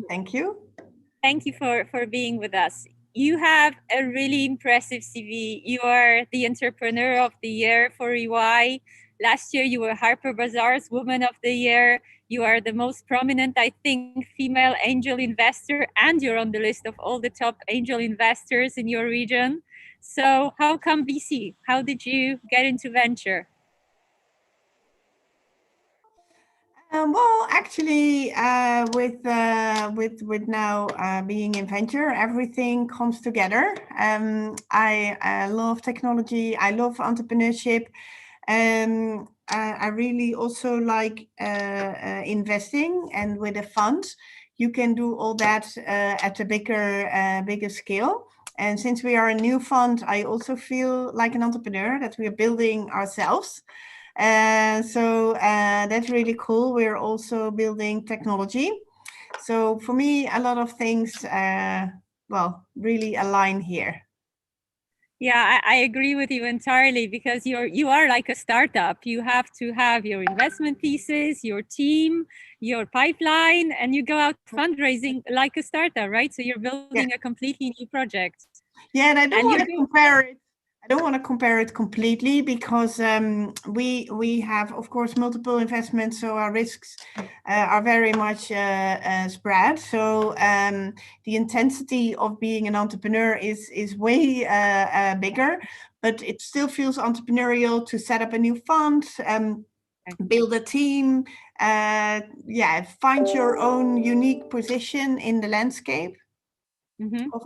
Thank you. Thank you for being with us. You have a really impressive CV. You are the Entrepreneur of the Year for EY. Last year, you were Harper Bazaar's Woman of the Year. You are the most prominent, I think, female angel investor, and you're on the list of all the top angel investors in your region. So how come VC? How did you get into venture? Well, actually, with now being in venture, everything comes together. I love technology. I love entrepreneurship. I really also like investing, and with a fund, you can do all that at a bigger scale. And since we are a new fund, I also feel like an entrepreneur that we are building ourselves. So that's really cool. We're also building technology. So for me, a lot of things, really align here. Yeah, I agree with you entirely, because you are like a startup. You have to have your investment thesis, your team, your pipeline, and you go out fundraising like a startup, right? So you're building a completely new project. Yeah, and I don't want to compare it. I don't want to compare it completely, because we have, of course, multiple investments, so our risks are very much spread. So the intensity of being an entrepreneur is way bigger, but it still feels entrepreneurial to set up a new fund, build a team, find your own unique position in the landscape.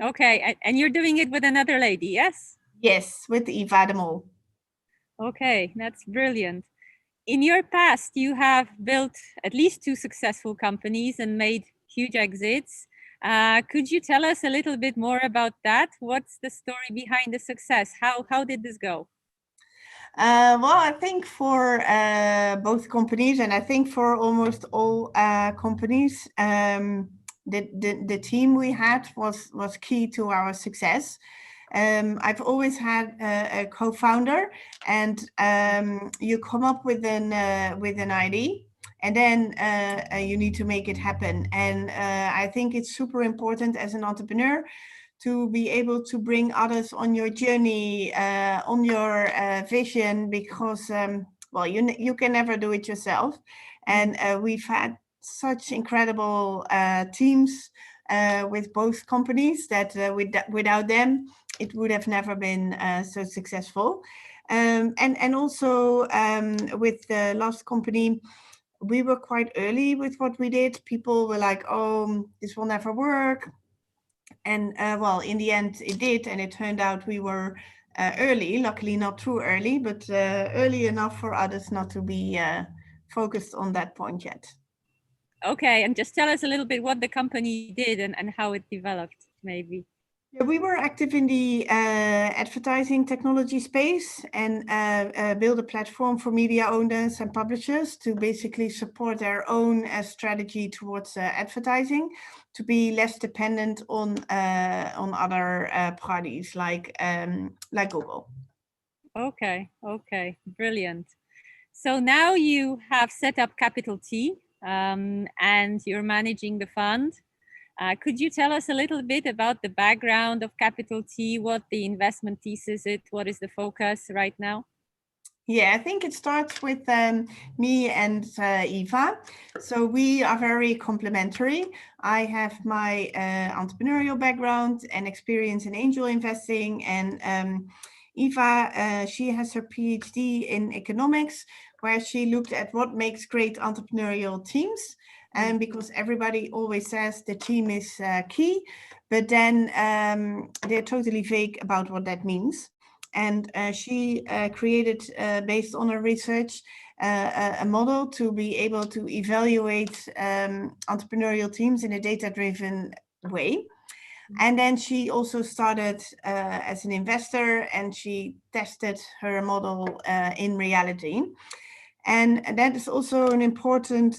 Okay, and you're doing it with another lady, yes? Yes, with Eva de Mol. Okay, that's brilliant. In your past, you have built at least 2 successful companies and made huge exits. Could you tell us a little bit more about that? What's the story behind the success? How did this go? Well, I think for both companies, and I think for almost all companies, the team we had was key to our success. I've always had a co-founder, and you come up with an idea, and then you need to make it happen. And I think it's super important as an entrepreneur to be able to bring others on your journey, on your vision, because you can never do it yourself. And we've had such incredible teams with both companies that without them, it would have never been so successful. And also with the last company, we were quite early with what we did. People were like, "Oh, this will never work." And in the end, it did, and it turned out we were early. Luckily, not too early, but early enough for others not to be focused on that point yet. Okay, and just tell us a little bit what the company did and how it developed, maybe. Yeah, we were active in the advertising technology space, and build a platform for media owners and publishers to basically support their own strategy towards advertising, to be less dependent on other parties like Google. Okay, brilliant. So now you have set up CapitalT, and you're managing the fund. Could you tell us a little bit about the background of CapitalT, what the investment thesis is, what is the focus right now? Yeah, I think it starts with me and Eva. So we are very complementary. I have my entrepreneurial background and experience in angel investing, and Eva, she has her PhD in economics, where she looked at what makes great entrepreneurial teams. And because everybody always says the team is key, but then they're totally vague about what that means. And she created, based on her research, a model to be able to evaluate entrepreneurial teams in a data-driven way. And then she also started as an investor, and she tested her model in reality. And that is also an important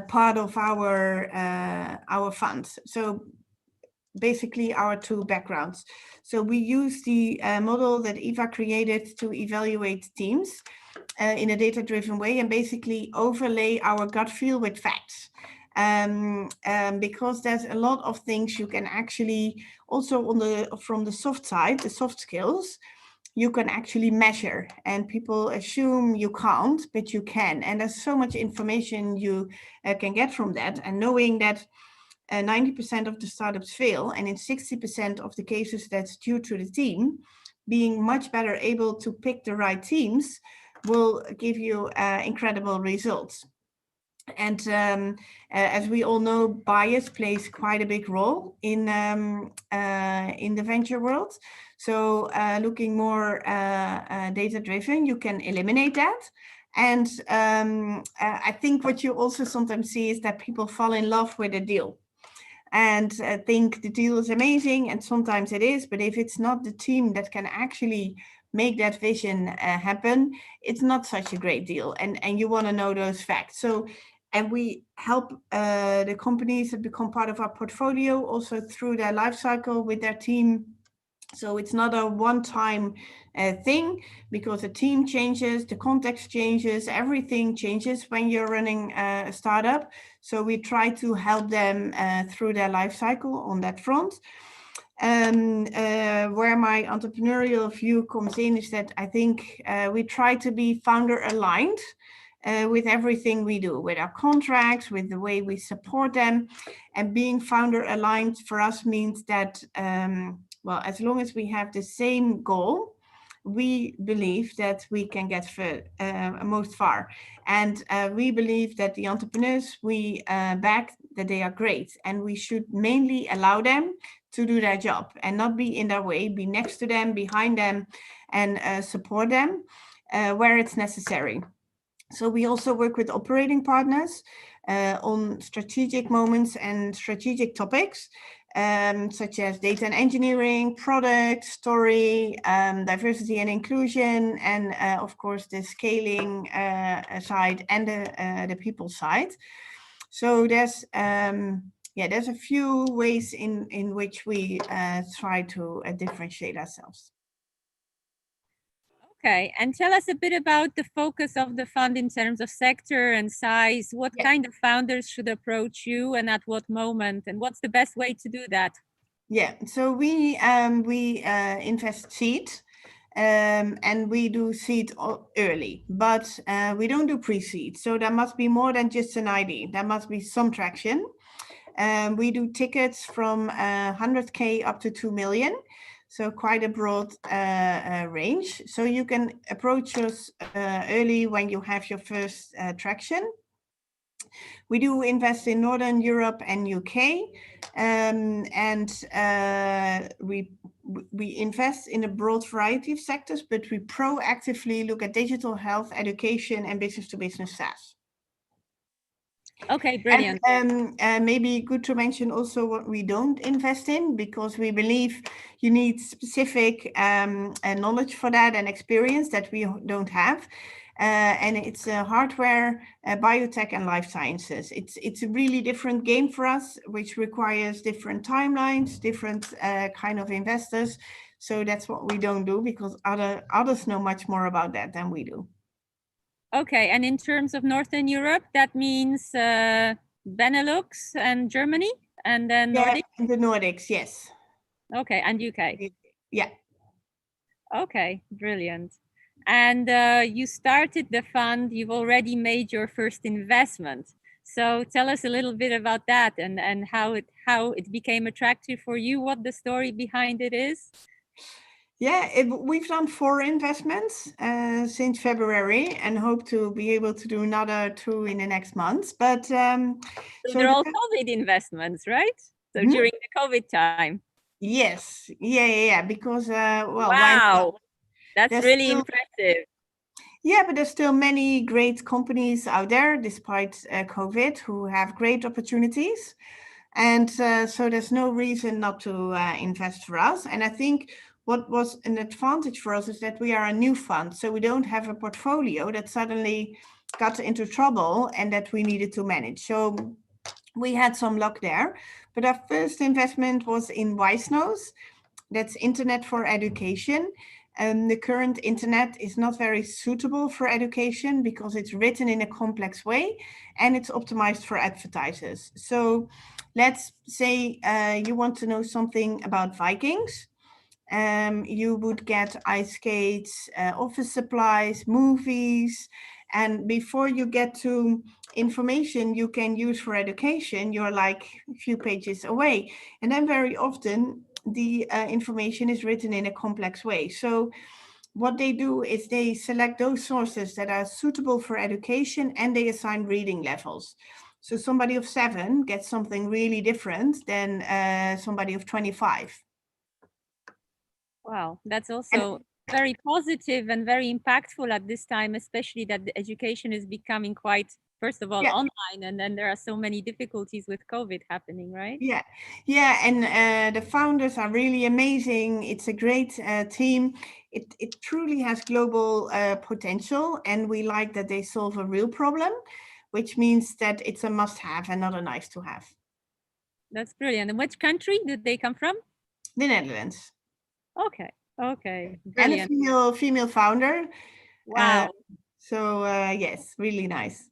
part of our fund. So basically our 2 backgrounds. So we use the model that Eva created to evaluate teams in a data-driven way, and basically overlay our gut feel with facts. because there's a lot of things you can actually also from the soft side, the soft skills, you can actually measure, and people assume you can't, but you can. And there's so much information you can get from that. And knowing that 90% of the startups fail, and in 60% of the cases that's due to the team, being much better able to pick the right teams will give you incredible results. And as we all know, bias plays quite a big role in the venture world. So looking more data-driven, you can eliminate that. And I think what you also sometimes see is that people fall in love with a deal and think the deal is amazing, and sometimes it is, but if it's not the team that can actually make that vision happen, it's not such a great deal, and you want to know those facts. So, and we help the companies that become part of our portfolio also through their life cycle with their team. So it's not a one-time thing, because the team changes, the context changes, everything changes when you're running a startup. So we try to help them through their life cycle on that front. Where my entrepreneurial view comes in is that I think we try to be founder aligned with everything we do, with our contracts, with the way we support them. And being founder aligned for us means that, well, as long as we have the same goal, we believe that we can get most far. And we believe that the entrepreneurs we back, that they are great, and we should mainly allow them to do their job and not be in their way, be next to them, behind them, and support them where it's necessary. So we also work with operating partners on strategic moments and strategic topics, such as data and engineering, product, story, diversity and inclusion, and of course the scaling side and the people side. So there's there's a few ways in which we try to differentiate ourselves. Okay, and tell us a bit about the focus of the fund in terms of sector and size. What kind of founders should approach you, and at what moment, and what's the best way to do that? Yeah, so we invest seed, and we do seed early, but we don't do pre-seed. So there must be more than just an idea. There must be some traction. We do tickets from 100K up to 2 million. So quite a broad range. So you can approach us early when you have your first traction. We do invest in Northern Europe and UK, and we invest in a broad variety of sectors, but we proactively look at digital health, education, and business-to-business SaaS. Okay, brilliant. And maybe good to mention also what we don't invest in, because we believe you need specific knowledge for that and experience that we don't have. And it's hardware, biotech, and life sciences. It's a really different game for us, which requires different timelines, different kind of investors. So that's what we don't do, because others know much more about that than we do. Okay, and in terms of Northern Europe, that means Benelux and Germany, and then Nordics? Yeah, the Nordics, yes. Okay, and UK? Yeah. Okay, brilliant. And you started the fund, you've already made your first investment. So tell us a little bit about that, and how it became attractive for you, what the story behind it is. Yeah, we've done 4 investments since February, and hope to be able to do another 2 in the next months. But so they're all COVID investments, right? So during the COVID time. Yes, yeah. Because well, wow, that's really impressive. Yeah, but there's still many great companies out there, despite COVID, who have great opportunities, and so there's no reason not to invest for us. And I think what was an advantage for us is that we are a new fund, so we don't have a portfolio that suddenly got into trouble and that we needed to manage. So we had some luck there. But our first investment was in Wijsnoos. That's Internet for Education. The current internet is not very suitable for education because it's written in a complex way and it's optimized for advertisers. So let's say you want to know something about Vikings. You would get ice skates, office supplies, movies, and before you get to information you can use for education, you're like a few pages away. And then very often the information is written in a complex way. So what they do is they select those sources that are suitable for education and they assign reading levels. So somebody of 7 gets something really different than somebody of 25. Wow, that's also very positive and very impactful at this time, especially that the education is becoming quite, first of all, online, and then there are so many difficulties with COVID happening, right? Yeah, and the founders are really amazing. It's a great team. It truly has global potential, and we like that they solve a real problem, which means that it's a must-have and not a nice-to-have. That's brilliant. And which country did they come from? The Netherlands. Okay, okay, brilliant. And a female founder. Wow. So yes, really nice.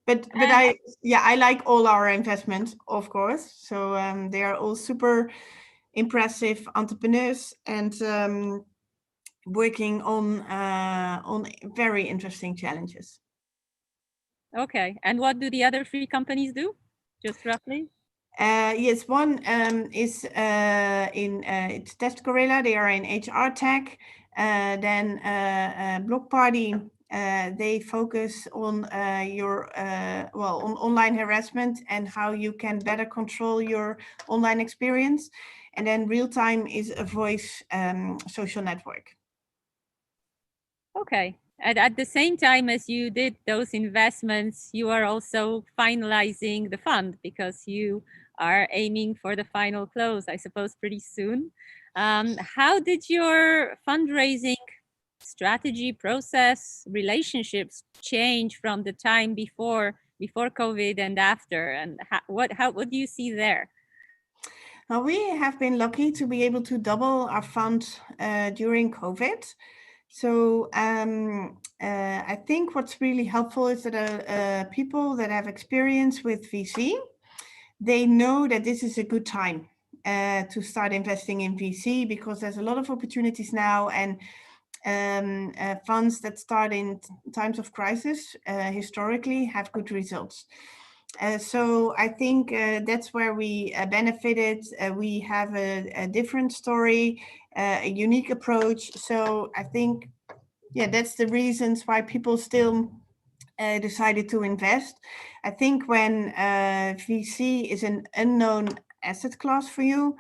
But I like all our investments, of course. So they are all super impressive entrepreneurs and working on very interesting challenges. Okay, and what do the other 3 companies do, just roughly? Yes, one is it's Test Gorilla. They are in HR tech. Then Block Party. They focus on on online harassment and how you can better control your online experience. And then Real Time is a voice social network. Okay. And at the same time as you did those investments, you are also finalizing the fund because you are aiming for the final close, I suppose, pretty soon. How did your fundraising strategy, process, relationships change from the time before COVID and after? And what do you see there? We have been lucky to be able to double our fund during COVID. So I think what's really helpful is that people that have experience with VC, they know that this is a good time to start investing in VC because there's a lot of opportunities now, and funds that start in times of crisis historically have good results. So I think that's where we benefited. We have a different story, a unique approach. So I think, yeah, that's the reasons why people still decided to invest. I think when VC is an unknown asset class for you,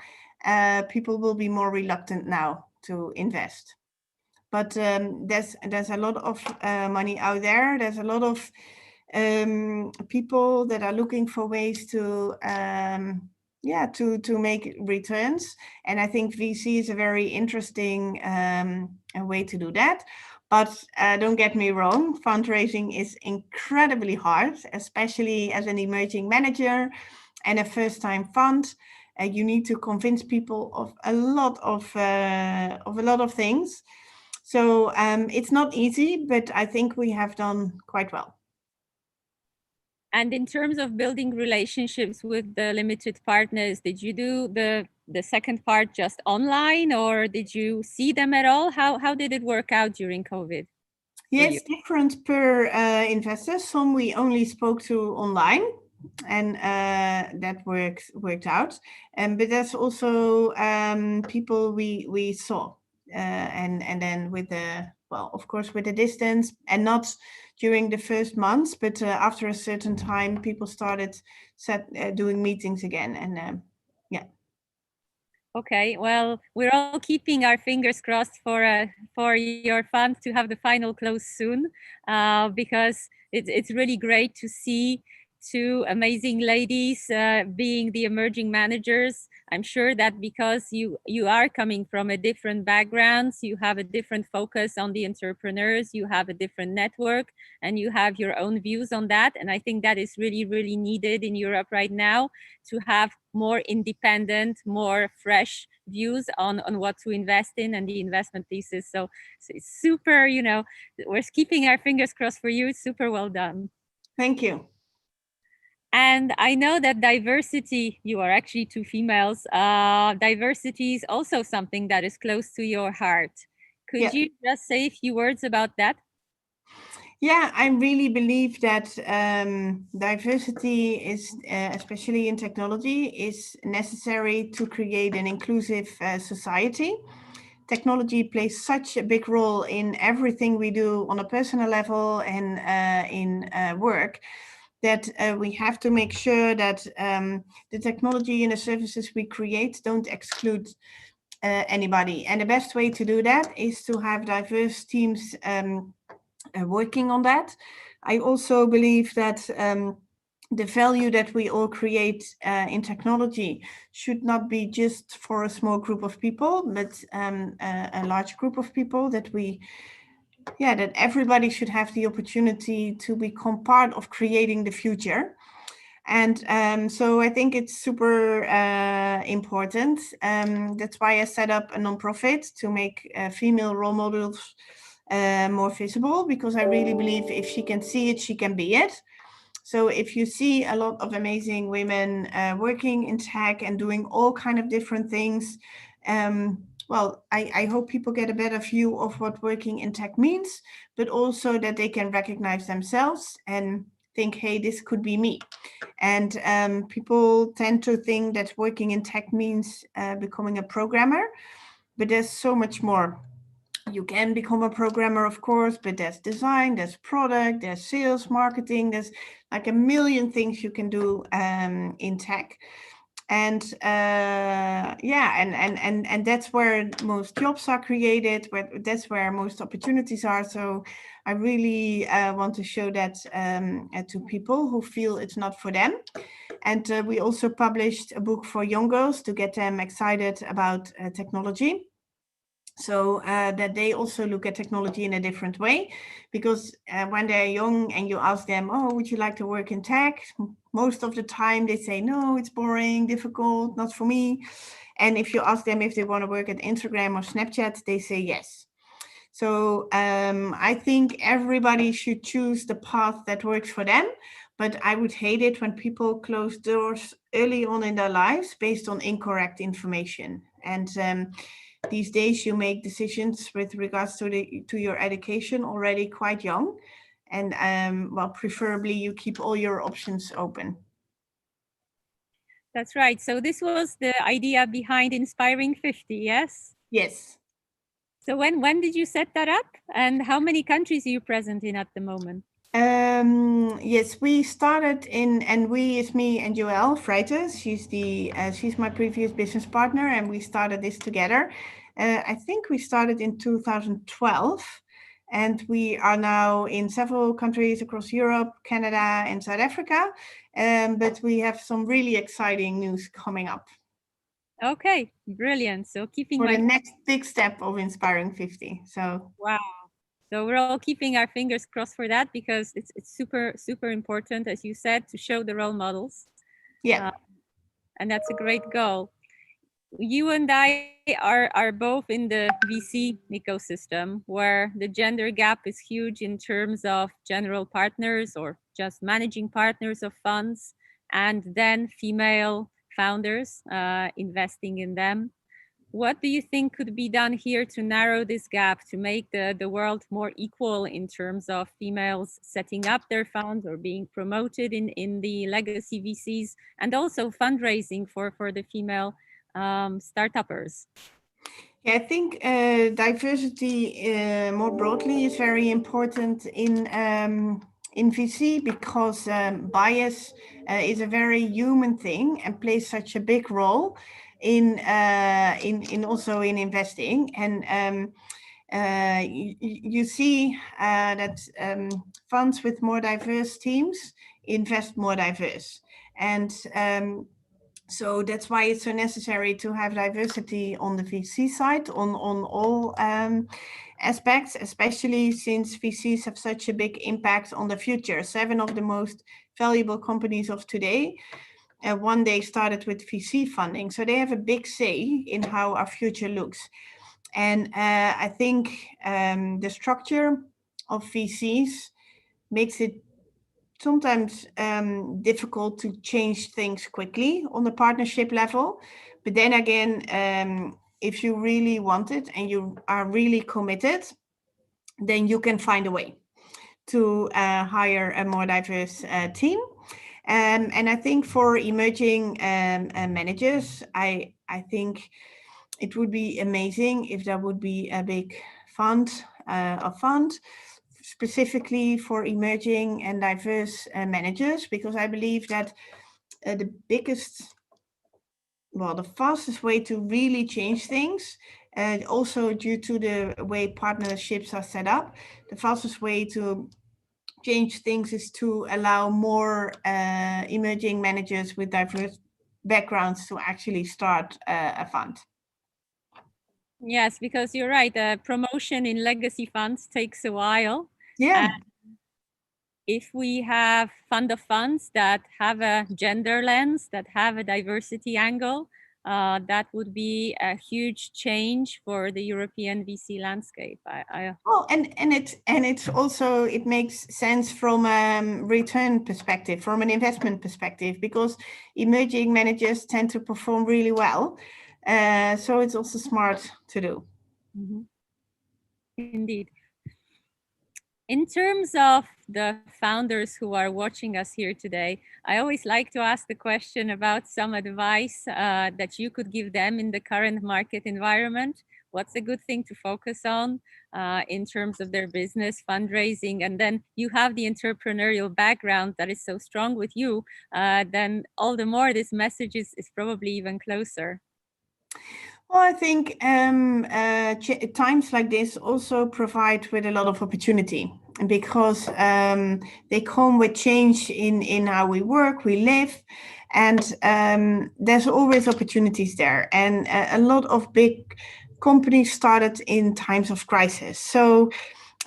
people will be more reluctant now to invest. But there's a lot of money out there. There's a lot of people that are looking for ways to make returns, and I think VC is a very interesting way to do that. But don't get me wrong, fundraising is incredibly hard, especially as an emerging manager and a first-time fund. You need to convince people of a lot of things. So it's not easy, but I think we have done quite well. And in terms of building relationships with the limited partners, did you do the second part just online, or did you see them at all? How did it work out during COVID? Yes, different per investor. Some we only spoke to online, and that worked out. But there's also people we saw, and then with of course, with the distance, and not during the first months, but after a certain time, people started doing meetings again, and yeah. Okay, well, we're all keeping our fingers crossed for your fund to have the final close soon, because it's really great to see two amazing ladies being the emerging managers. I'm sure that because you are coming from a different backgrounds, you have a different focus on the entrepreneurs, you have a different network, and you have your own views on that. And I think that is really, really needed in Europe right now, to have more independent, more fresh views on what to invest in and the investment thesis. So it's super, we're keeping our fingers crossed for you. Super well done. Thank you. And I know that diversity, you are actually two females, diversity is also something that is close to your heart. Could you just say a few words about that? Yeah, I really believe that diversity is, especially in technology, is necessary to create an inclusive society. Technology plays such a big role in everything we do on a personal level and in work, that we have to make sure that the technology and the services we create don't exclude anybody. And the best way to do that is to have diverse teams working on that. I also believe that the value that we all create in technology should not be just for a small group of people, but a large group of people, that that everybody should have the opportunity to become part of creating the future. And so I think it's super important. That's why I set up a nonprofit to make female role models more visible, because I really believe if she can see it, she can be it. So if you see a lot of amazing women working in tech and doing all kind of different things, well, I hope people get a better view of what working in tech means, but also that they can recognize themselves and think, hey, this could be me. And people tend to think that working in tech means becoming a programmer, but there's so much more. You can become a programmer, of course, but there's design, there's product, there's sales, marketing, there's like a million things you can do in tech. And and that's where most jobs are created, that's where most opportunities are. So I really want to show that to people who feel it's not for them. And we also published a book for young girls to get them excited about technology, so that they also look at technology in a different way. Because when they're young and you ask them, oh, would you like to work in tech? Most of the time they say, no, it's boring, difficult, not for me. And if you ask them if they want to work at Instagram or Snapchat, they say yes. So I think everybody should choose the path that works for them. But I would hate it when people close doors early on in their lives based on incorrect information. And these days you make decisions with regards to your education already quite young. And well, preferably you keep all your options open. That's right. So this was the idea behind InspiringFifty, yes? Yes. So when did you set that up, and how many countries are you present in at the moment? Yes, we started in, and we is me and Joelle Freites. She's my previous business partner, and we started this together. I think we started in 2012, and we are now in several countries across Europe, Canada, and South Africa. But we have some really exciting news coming up. Okay, brilliant. So keeping for the next big step of InspiringFifty. So wow. So we're all keeping our fingers crossed for that, because it's super, super important, as you said, to show the role models. Yeah. And that's a great goal. You and I are both in the VC ecosystem, where the gender gap is huge in terms of general partners or just managing partners of funds, and then female founders investing in them. What do you think could be done here to narrow this gap, to make the world more equal in terms of females setting up their funds or being promoted in the legacy VCs, and also fundraising for the female startuppers? Yeah, I think diversity more broadly is very important in VC, because bias is a very human thing and plays such a big role in also in investing. And you see that funds with more diverse teams invest more diverse. And so that's why it's so necessary to have diversity on the VC side, on all aspects, especially since VCs have such a big impact on the future. 7 of the most valuable companies of today one day started with VC funding. So they have a big say in how our future looks. And I think the structure of VCs makes it sometimes difficult to change things quickly on the partnership level. But then again, if you really want it and you are really committed, then you can find a way to hire a more diverse team. And I think for emerging managers, I think it would be amazing if there would be a big fund specifically for emerging and diverse managers, because I believe that the fastest way to really change things, also due to the way partnerships are set up, the fastest way to change things is to allow more emerging managers with diverse backgrounds to actually start a fund. Yes, because you're right. Promotion in legacy funds takes a while. Yeah. And if we have fund of funds that have a gender lens, that have a diversity angle, that would be a huge change for the European VC landscape. Well, and it's also, it makes sense from a return perspective, from an investment perspective, because emerging managers tend to perform really well. So it's also smart to do. Mm-hmm. Indeed. In terms of the founders who are watching us here today, I always like to ask the question about some advice that you could give them in the current market environment. What's a good thing to focus on in terms of their business, fundraising? And then you have the entrepreneurial background that is so strong with you, then all the more this message is probably even closer. Well, I think times like this also provide with a lot of opportunity, because they come with change in how we work, we live, and there's always opportunities there. And a lot of big companies started in times of crisis. So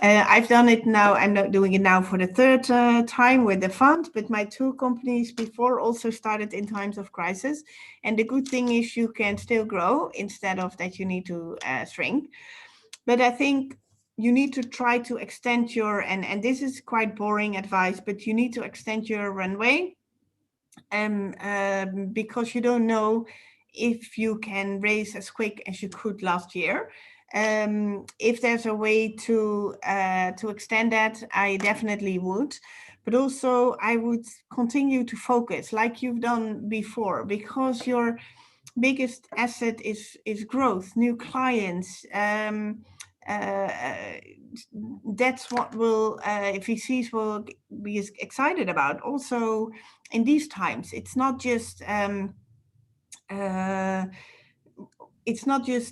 I've done it now. I'm not doing it now for the third time with the fund, but my 2 companies before also started in times of crisis. And the good thing is you can still grow instead of that you need to shrink. But I think you need to try to extend your, and this is quite boring advice, but you need to extend your runway because you don't know if you can raise as quick as you could last year. If there's a way to extend that, I definitely would. But also I would continue to focus like you've done before, because your biggest asset is growth, new clients. That's what will VCs will be excited about. Also in these times, it's not just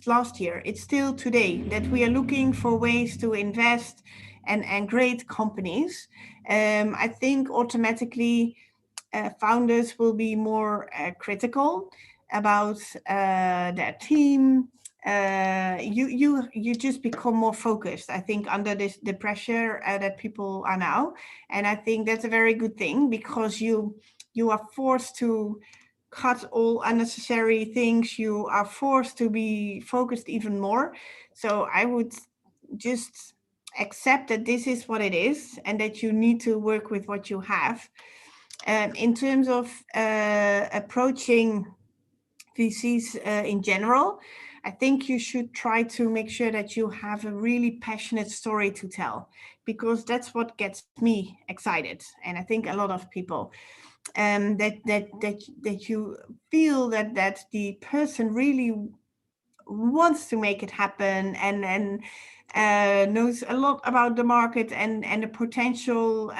last year, it's still today that we are looking for ways to invest and great companies. I think automatically founders will be more critical about their team. You just become more focused, I think, under the pressure that people are now. And I think that's a very good thing, because you are forced to cut all unnecessary things. You are forced to be focused even more. So I would just accept that this is what it is and that you need to work with what you have. In terms of approaching VCs in general, I think you should try to make sure that you have a really passionate story to tell, because that's what gets me excited, and I think a lot of people. That you feel that the person really wants to make it happen and knows a lot about the market and the potential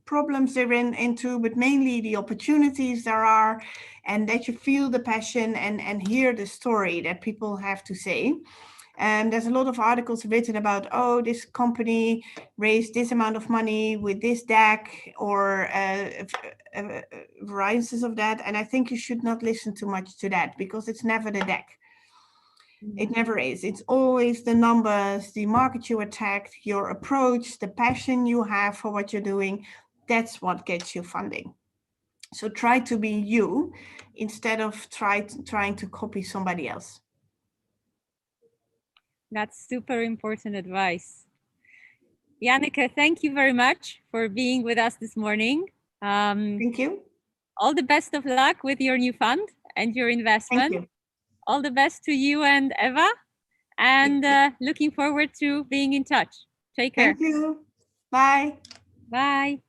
problems they're into, but mainly the opportunities there are, and that you feel the passion and hear the story that people have to say. There's a lot of articles written about, oh, this company raised this amount of money with this deck or variances of that. And I think you should not listen too much to that, because it's never the deck. It never is. It's always the numbers, the market you attacked, your approach, the passion you have for what you're doing. That's what gets you funding. So try to be you instead of trying to copy somebody else. That's super important advice. Janneke, thank you very much for being with us this morning. Thank you. All the best of luck with your new fund and your investment. Thank you. All the best to you and Eva, and looking forward to being in touch. Take care. Thank you. Bye. Bye.